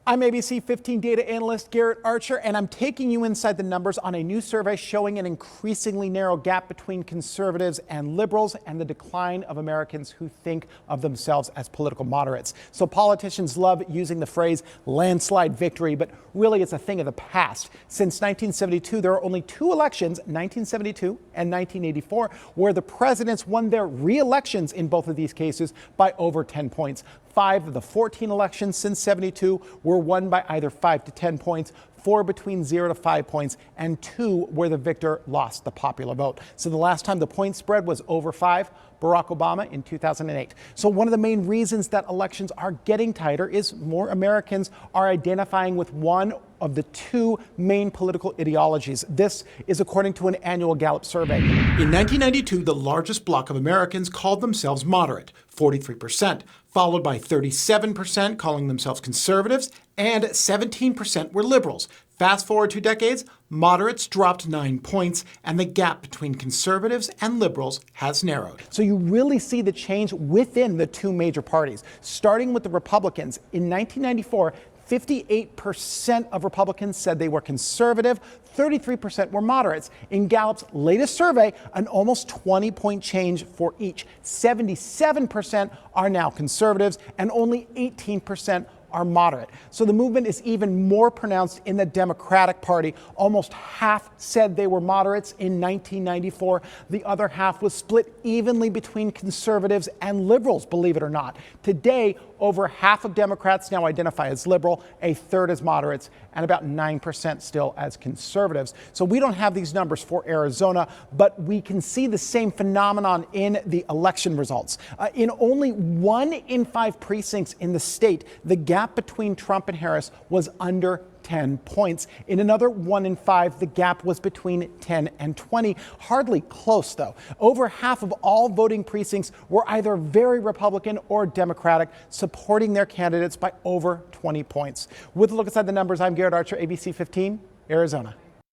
I'm ABC 15 data analyst Garrett Archer, and I'm taking you inside the numbers on a new survey showing an increasingly narrow gap between conservatives and liberals and the decline of Americans who think of themselves as political moderates. So politicians love using the phrase landslide victory, but really it's a thing of the past. Since 1972, there are only two elections, 1972 and 1984, where the presidents won their re-elections in both of these cases by over 10 points. 5 of the 14 elections since 72 were won by either 5 to 10 points, 4 between 0 to 5 points, and 2 where the victor lost the popular vote. So the last time the point spread was over 5, Barack Obama in 2008. So one of the main reasons that elections are getting tighter is more Americans are identifying with one of the two main political ideologies. This is according to an annual Gallup survey. In 1992, the largest bloc of Americans called themselves moderate, 43%, followed by 37% calling themselves conservatives, and 17% were liberals. Fast forward 2 decades, moderates dropped 9 points, and the gap between conservatives and liberals has narrowed. So you really see the change within the two major parties. Starting with the Republicans, in 1994, 58% of Republicans said they were conservative, 33% were moderates. In Gallup's latest survey, an almost 20-point change for each. 77% are now conservatives, and only 18% are moderate. So the movement is even more pronounced in the Democratic Party. Almost half said they were moderates in 1994. The other half was split evenly between conservatives and liberals, believe it or not. Today, over half of Democrats now identify as liberal, a third as moderates, and about 9% still as conservatives. So we don't have these numbers for Arizona, but we can see the same phenomenon in the election results. In only 1 in 5 precincts in the state, the gap between Trump and Harris was under 10 points. In another 1 in 5, the gap was between 10 and 20. Hardly close, though. Over half of all voting precincts were either very Republican or Democratic, supporting their candidates by over 20 points. With a look inside the numbers, I'm Garrett Archer, ABC 15, Arizona.